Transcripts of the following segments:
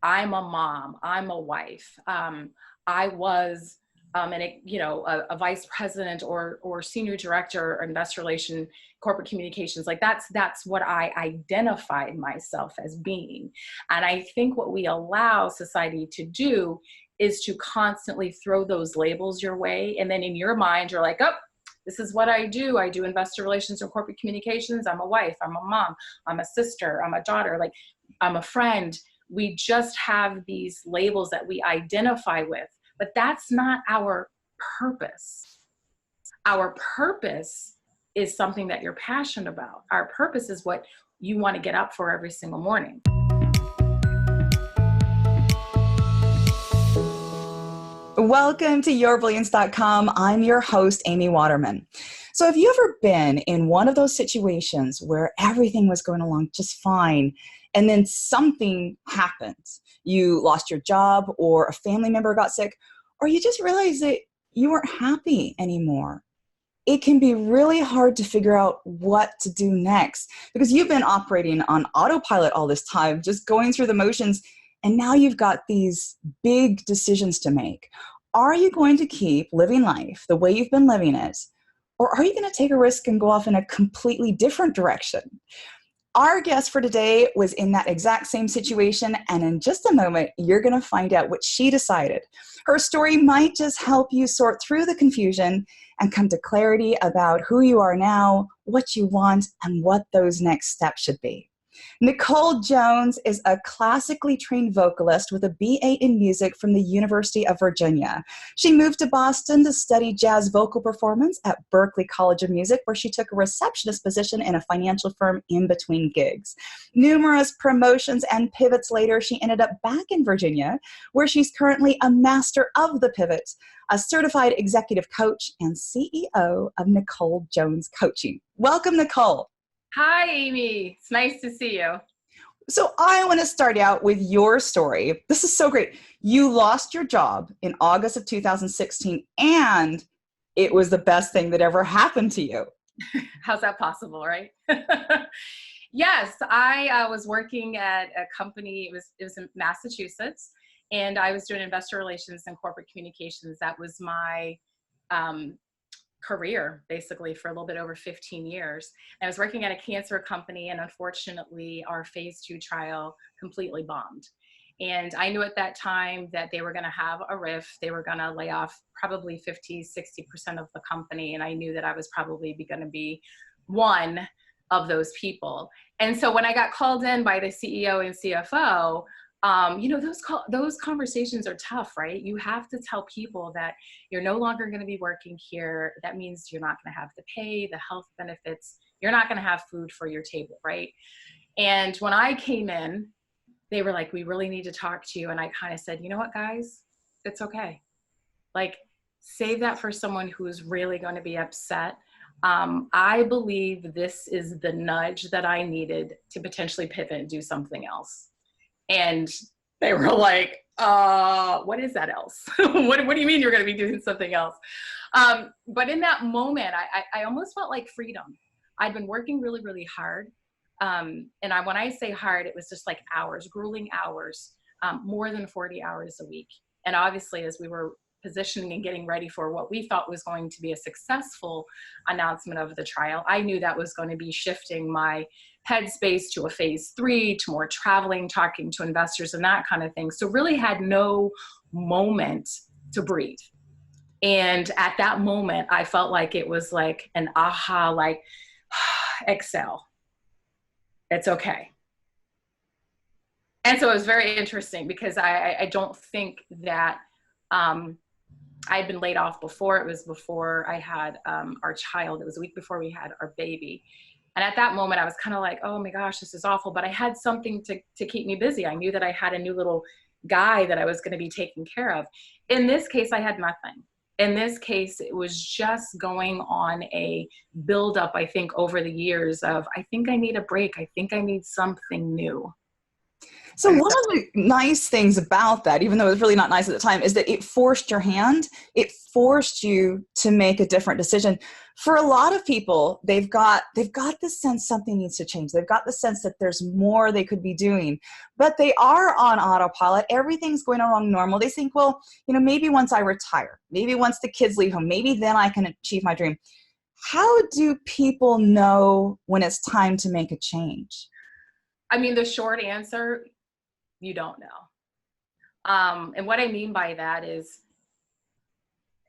I'm a mom, I'm a wife. I was a vice president or senior director or investor relation corporate communications. Like that's what I identified myself as being. And I think what we allow society to do is to constantly throw those labels your way. And then in your mind, you're like, oh, this is what I do. I do investor relations and corporate communications. I'm a wife, I'm a mom, I'm a sister, I'm a daughter, like I'm a friend. We just have these labels that we identify with, but that's not our purpose. Our purpose is something that you're passionate about. Our purpose is what you want to get up for every single morning. Welcome to yourbrilliance.com. I'm your host, Amy Waterman. So have you ever been in one of those situations where everything was going along just fine, and then something happened? You lost your job, or a family member got sick, or you just realized that you weren't happy anymore? It can be really hard to figure out what to do next because you've been operating on autopilot all this time, just going through the motions, and now you've got these big decisions to make. Are you going to keep living life the way you've been living it, or are you going to take a risk and go off in a completely different direction? Our guest for today was in that exact same situation, and in just a moment, you're going to find out what she decided. Her story might just help you sort through the confusion and come to clarity about who you are now, what you want, and what those next steps should be. Nicole Jones is a classically trained vocalist with a BA in music from the University of Virginia. She moved to Boston to study jazz vocal performance at Berklee College of Music, where she took a receptionist position in a financial firm in between gigs. Numerous promotions and pivots later, she ended up back in Virginia, where she's currently a master of the pivot, a certified executive coach, and CEO of Nicole Jones Coaching. Welcome, Nicole. Hi, Amy. It's nice to see you. So I want to start out with your story. This is so great. You lost your job in August of 2016, and it was the best thing that ever happened to you. How's that possible, right? Yes, I was working at a company. It was in Massachusetts, and I was doing investor relations and corporate communications. That was my career basically for a little bit over 15 years. And I was working at a cancer company, and unfortunately our phase 2 trial completely bombed. And I knew at that time that they were going to have a RIF. They were going to lay off probably 50-60% of the company. And I knew that I was probably going to be one of those people. And so when I got called in by the CEO and CFO, those conversations are tough, right? You have to tell people that you're no longer going to be working here. That means you're not going to have the pay, the health benefits. You're not going to have food for your table, right? And when I came in, they were like, we really need to talk to you. And I kind of said, you know what, guys, it's okay. Like, save that for someone who is really going to be upset. I believe this is the nudge that I needed to potentially pivot and do something else. And they were like, what is that else? what do you mean you're going to be doing something else? But in that moment, I almost felt like freedom. I'd been working really, really hard. When I say hard, it was just like hours, grueling hours, more than 40 hours a week. And obviously, as we were positioning and getting ready for what we thought was going to be a successful announcement of the trial, I knew that was going to be shifting my headspace to a phase 3, to more traveling, talking to investors and that kind of thing. So really had no moment to breathe. And at that moment, I felt like it was like an aha, like, exhale. It's okay. And so it was very interesting because I don't think that I'd been laid off before. It was before I had our child. It was a week before we had our baby. And at that moment, I was kind of like, oh my gosh, this is awful. But I had something to keep me busy. I knew that I had a new little guy that I was going to be taking care of. In this case, I had nothing. In this case, it was just going on a buildup, I think, over the years of, I think I need a break. I think I need something new. So one of the nice things about that, even though it was really not nice at the time, is that it forced your hand. It forced you to make a different decision. For a lot of people, they've got the sense something needs to change. They've got the sense that there's more they could be doing, but they are on autopilot. Everything's going along normal. They think, well, maybe once I retire, maybe once the kids leave home, maybe then I can achieve my dream. How do people know when it's time to make a change? I mean, the short answer, you don't know. And what I mean by that is,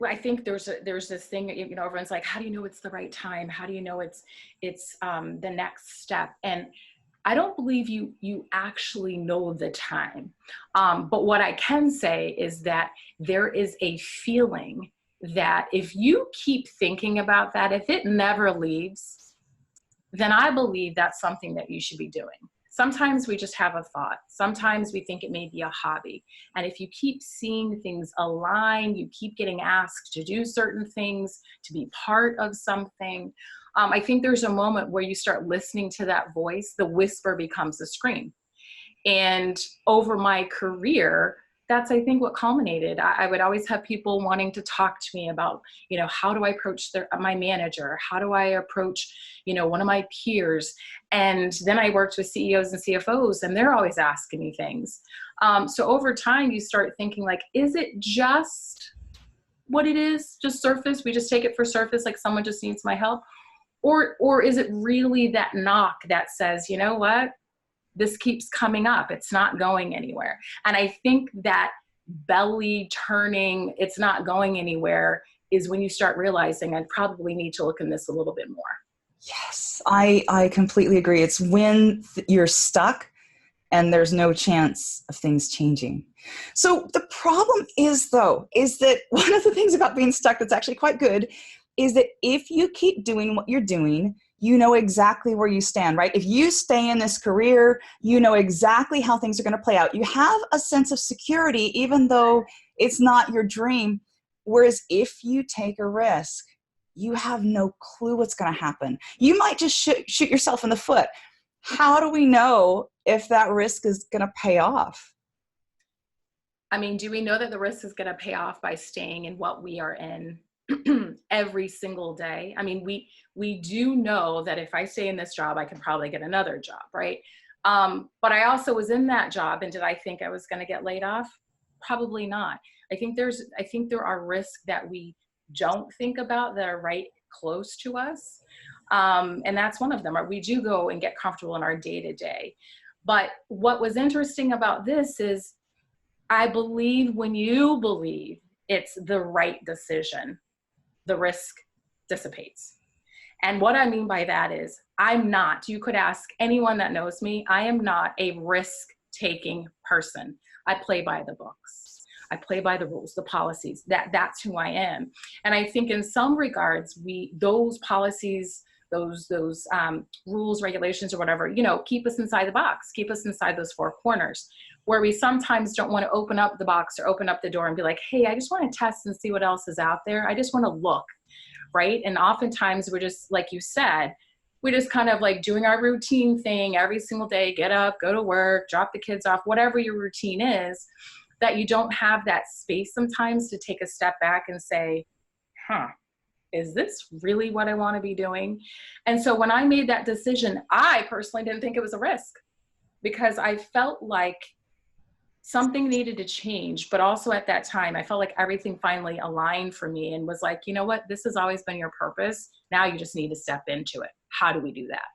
I think there's this thing, everyone's like, how do you know it's the right time? How do you know it's the next step? And I don't believe you actually know the time. But what I can say is that there is a feeling that if you keep thinking about that, if it never leaves, then I believe that's something that you should be doing. Sometimes we just have a thought. Sometimes we think it may be a hobby. And if you keep seeing things align, you keep getting asked to do certain things, to be part of something, I think there's a moment where you start listening to that voice. The whisper becomes a scream. And over my career, that's, I think, what culminated. I would always have people wanting to talk to me about, how do I approach my manager? How do I approach, one of my peers? And then I worked with CEOs and CFOs, and they're always asking me things. So over time, you start thinking, like, is it just what it is, just surface? We just take it for surface, like someone just needs my help? Or is it really that knock that says, you know what? This keeps coming up. It's not going anywhere. And I think that belly turning, it's not going anywhere, is when you start realizing I probably need to look in this a little bit more. Yes, I completely agree. It's when you're stuck and there's no chance of things changing. So the problem is that one of the things about being stuck that's actually quite good is that if you keep doing what you're doing, you know exactly where you stand, right? If you stay in this career, you know exactly how things are going to play out. You have a sense of security, even though it's not your dream. Whereas if you take a risk, you have no clue what's going to happen. You might just shoot yourself in the foot. How do we know if that risk is going to pay off? I mean, do we know that the risk is going to pay off by staying in what we are in every single day? I mean, we do know that if I stay in this job, I can probably get another job, right? But I also was in that job, and did I think I was going to get laid off? Probably not. I think there are risks that we don't think about that are right close to us. And that's one of them. We do go and get comfortable in our day-to-day. But what was interesting about this is, I believe when you believe it's the right decision, the risk dissipates. And what I mean by that is, you could ask anyone that knows me, I am not a risk-taking person. I play by the books. I play by the rules, the policies. That's who I am. And I think in some regards, those policies, those rules, regulations, or whatever, keep us inside the box, keep us inside those four corners, where we sometimes don't want to open up the box or open up the door and be like, hey, I just want to test and see what else is out there. I just want to look, right? And oftentimes we're just, like you said, we're just kind of like doing our routine thing every single day, get up, go to work, drop the kids off, whatever your routine is, that you don't have that space sometimes to take a step back and say, is this really what I want to be doing? And so when I made that decision, I personally didn't think it was a risk, because I felt like something needed to change. But also at that time, I felt like everything finally aligned for me and was like, you know what, this has always been your purpose. Now you just need to step into it. How do we do that?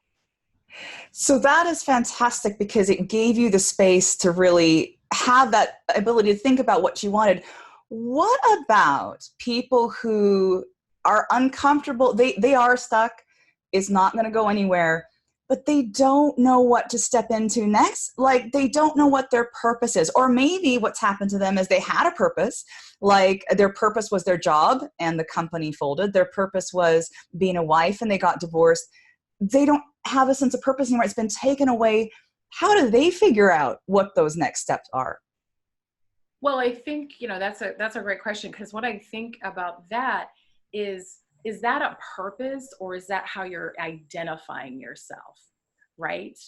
So that is fantastic, because it gave you the space to really have that ability to think about what you wanted. What about people who are uncomfortable? They are stuck. It's not going to go anywhere, but they don't know what to step into next. Like, they don't know what their purpose is. Or maybe what's happened to them is they had a purpose, like their purpose was their job and the company folded. Their purpose was being a wife and they got divorced. They don't have a sense of purpose anymore. It's been taken away. How do they figure out what those next steps are? Well, I think, that's a great question, because what I think about that is that a purpose, or is that how you're identifying yourself, right?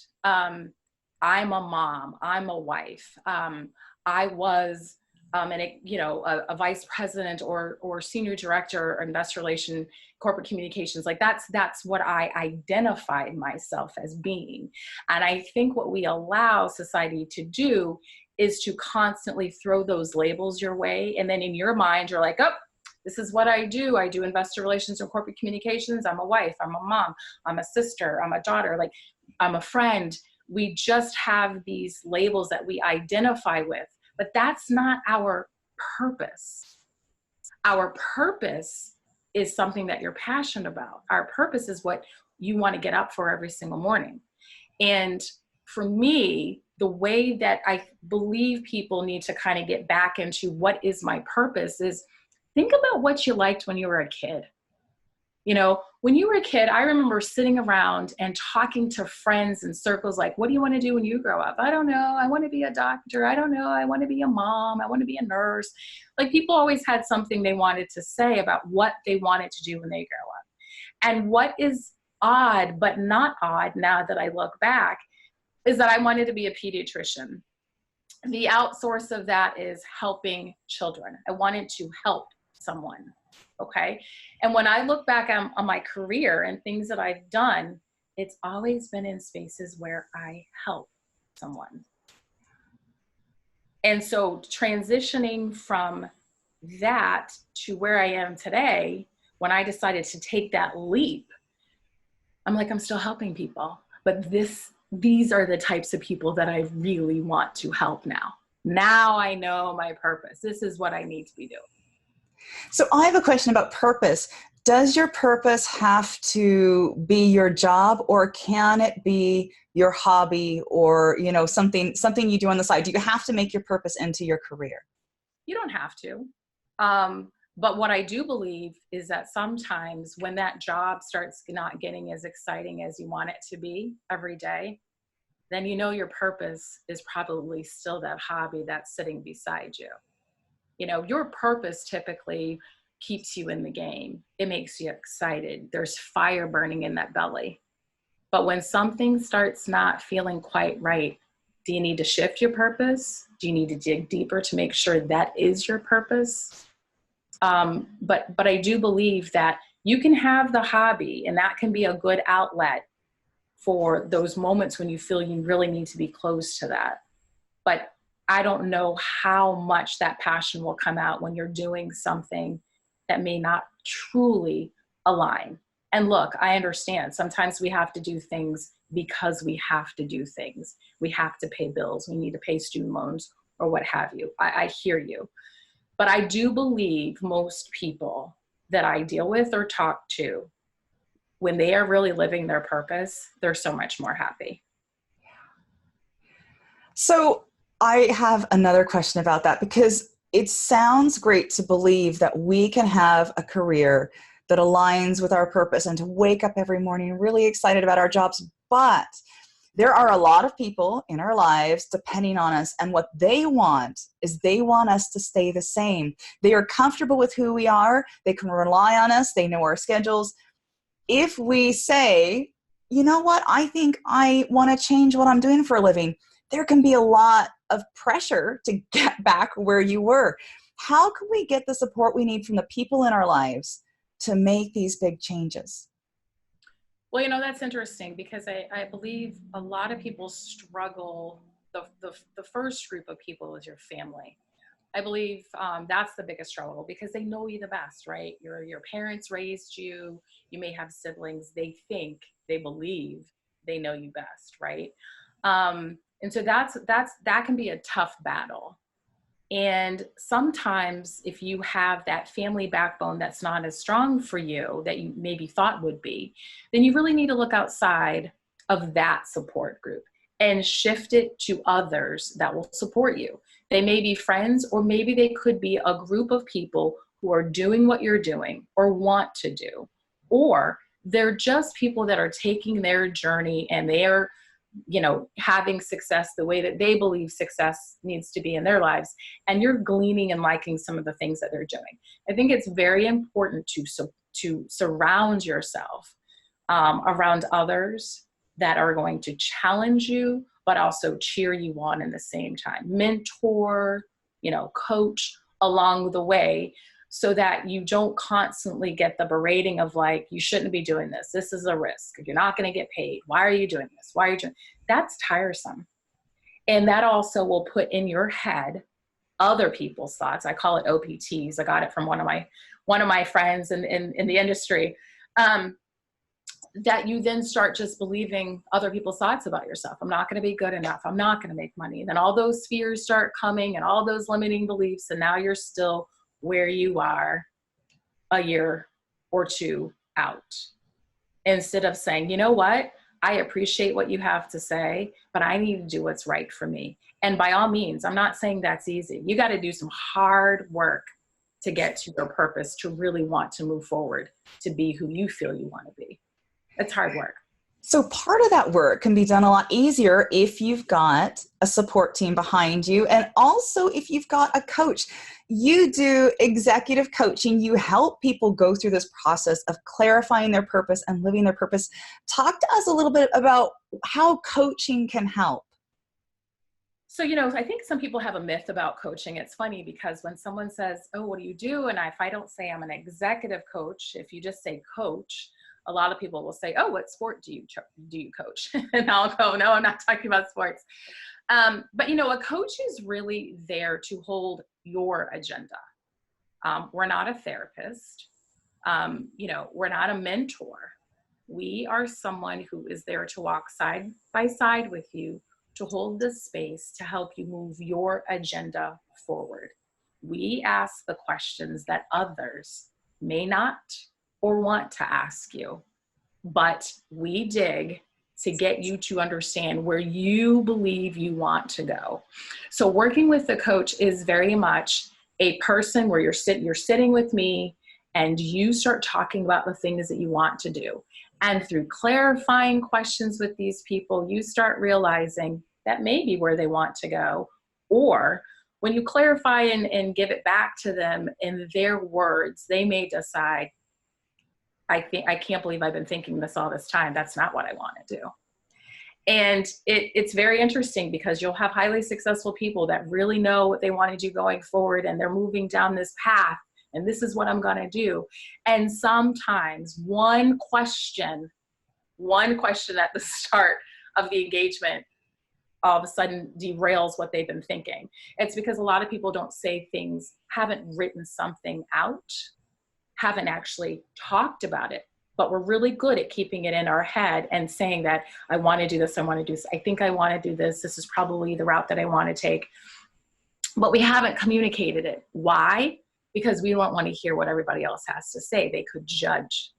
I'm a mom, I'm a wife. I was a vice president or senior director or investor relation, corporate communications. Like that's what I identified myself as being. And I think what we allow society to do is to constantly throw those labels your way. And then in your mind, you're like, oh, this is what I do. I do investor relations and corporate communications. I'm a wife, I'm a mom, I'm a sister, I'm a daughter, like I'm a friend. We just have these labels that we identify with, but that's not our purpose. Our purpose is something that you're passionate about. Our purpose is what you want to get up for every single morning. And for me, the way that I believe people need to kind of get back into what is my purpose is think about what you liked when you were a kid. You know, when you were a kid, I remember sitting around and talking to friends in circles like, what do you want to do when you grow up? I don't know. I want to be a doctor. I don't know. I want to be a mom. I want to be a nurse. Like people always had something they wanted to say about what they wanted to do when they grow up. And what is odd, but not odd now that I look back, is that I wanted to be a pediatrician. The outsource of that is helping children. I wanted to help someone. Okay. And when I look back on my career and things that I've done, it's always been in spaces where I help someone. And so transitioning from that to where I am today, when I decided to take that leap, I'm like, I'm still helping people, but these are the types of people that I really want to help now. Now I know my purpose. This is what I need to be doing. So I have a question about purpose. Does your purpose have to be your job, or can it be your hobby, or something you do on the side? Do you have to make your purpose into your career? You don't have to. But what I do believe is that sometimes when that job starts not getting as exciting as you want it to be every day, then your purpose is probably still that hobby that's sitting beside you. Your purpose typically keeps you in the game. It makes you excited. There's fire burning in that belly. But when something starts not feeling quite right, do you need to shift your purpose? Do you need to dig deeper to make sure that is your purpose? But I do believe that you can have the hobby, and that can be a good outlet for those moments when you feel you really need to be close to that. But I don't know how much that passion will come out when you're doing something that may not truly align. And look, I understand sometimes we have to do things because we have to do things. We have to pay bills. We need to pay student loans or what have you. I hear you. But I do believe most people that I deal with or talk to, when they are really living their purpose, they're so much more happy. So I have another question about that, because it sounds great to believe that we can have a career that aligns with our purpose and to wake up every morning really excited about our jobs. But there are a lot of people in our lives depending on us, and what they want is they want us to stay the same. They are comfortable with who we are. They can rely on us. They know our schedules. If we say, you know what, I think I want to change what I'm doing for a living, there can be a lot of pressure to get back where you were. How can we get the support we need from the people in our lives to make these big changes? Well, that's interesting, because I believe a lot of people struggle. The first group of people is your family. I believe that's the biggest struggle, because they know you the best, right? Your parents raised you. You may have siblings. They believe they know you best, right? And so that can be a tough battle. And sometimes if you have that family backbone that's not as strong for you that you maybe thought would be, then you really need to look outside of that support group and shift it to others that will support you. They may be friends, or maybe they could be a group of people who are doing what you're doing or want to do, or they're just people that are taking their journey and they're having success the way that they believe success needs to be in their lives, and you're gleaning and liking some of the things that they're doing. I think it's very important to surround yourself around others that are going to challenge you but also cheer you on in the same time. Mentor, coach along the way, so that you don't constantly get the berating of like, you shouldn't be doing this. This is a risk. You're not going to get paid. Why are you doing this? Why are you doing? That's tiresome. And that also will put in your head other people's thoughts. I call it OPTs. I got it from one of my friends in the industry. That you then start just believing other people's thoughts about yourself. I'm not going to be good enough. I'm not going to make money. And then all those fears start coming and all those limiting beliefs. And now you're still where you are a year or two out. Instead of saying, you know what? I appreciate what you have to say, but I need to do what's right for me. And by all means, I'm not saying that's easy. You got to do some hard work to get to your purpose, to really want to move forward, to be who you feel you want to be. It's hard work. So part of that work can be done a lot easier if you've got a support team behind you, and also if you've got a coach. You do executive coaching. You help people go through this process of clarifying their purpose and living their purpose. Talk to us a little bit about how coaching can help. So, I think some people have a myth about coaching. It's funny because when someone says, oh, what do you do? And if I don't say I'm an executive coach, if you just say coach, a lot of people will say, oh, what sport do you coach? And I'll go, no, I'm not talking about sports. But a coach is really there to hold your agenda. We're not a therapist. We're not a mentor. We are someone who is there to walk side by side with you, to hold the space to help you move your agenda forward. We ask the questions that others may not or want to ask you, but we dig to get you to understand where you believe you want to go. So working with the coach is very much a person where you're sitting with me and you start talking about the things that you want to do. And through clarifying questions with these people, you start realizing that may be where they want to go. Or when you clarify and give it back to them in their words, they may decide, I can't believe I've been thinking this all this time. That's not what I want to do. And it's very interesting because you'll have highly successful people that really know what they want to do going forward, and they're moving down this path, and this is what I'm going to do. And sometimes one question at the start of the engagement all of a sudden derails what they've been thinking. It's because a lot of people don't say things, haven't written something out, haven't actually talked about it, but we're really good at keeping it in our head and saying that I want to do this, I want to do this, I think I want to do this, this is probably the route that I want to take. But we haven't communicated it. Why? Because we don't want to hear what everybody else has to say. They could judge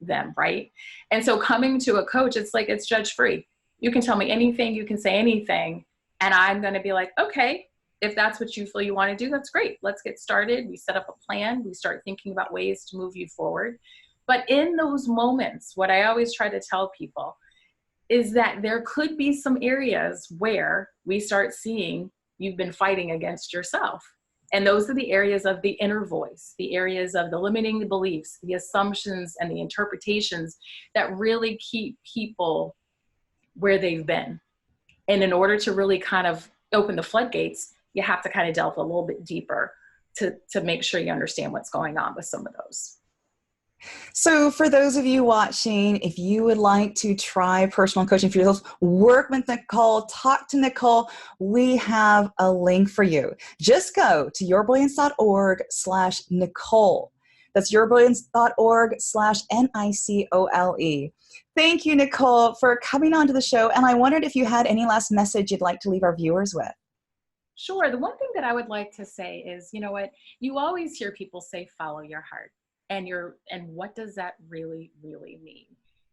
them, right? And so coming to a coach, it's like it's judge free. You can tell me anything, you can say anything, and I'm going to be like, okay, if that's what you feel you want to do, that's great. Let's get started. We set up a plan. We start thinking about ways to move you forward. But in those moments, what I always try to tell people is that there could be some areas where we start seeing you've been fighting against yourself. And those are the areas of the inner voice, the areas of the limiting beliefs, the assumptions and the interpretations that really keep people where they've been. And in order to really kind of open the floodgates, you have to kind of delve a little bit deeper to make sure you understand what's going on with some of those. So for those of you watching, if you would like to try personal coaching for yourself, work with Nicole, talk to Nicole, we have a link for you. Just go to yourbrilliance.org/Nicole. That's yourbrilliance.org/NICOLE. Thank you, Nicole, for coming on to the show. And I wondered if you had any last message you'd like to leave our viewers with. Sure. The one thing that I would like to say is, you know what, you always hear people say, follow your heart. And what does that really, really mean?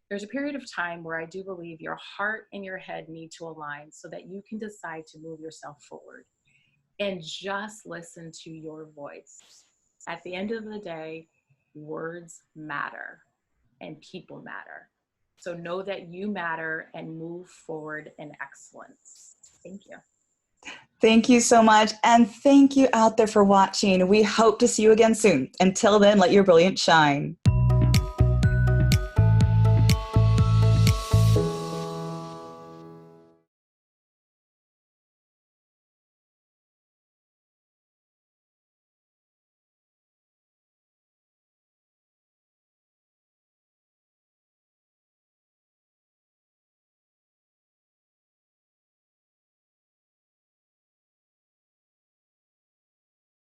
There's a period of time where I do believe your heart and your head need to align so that you can decide to move yourself forward. And just listen to your voice. At the end of the day, words matter and people matter. So know that you matter and move forward in excellence. Thank you. Thank you so much. And thank you out there for watching. We hope to see you again soon. Until then, let your brilliance shine.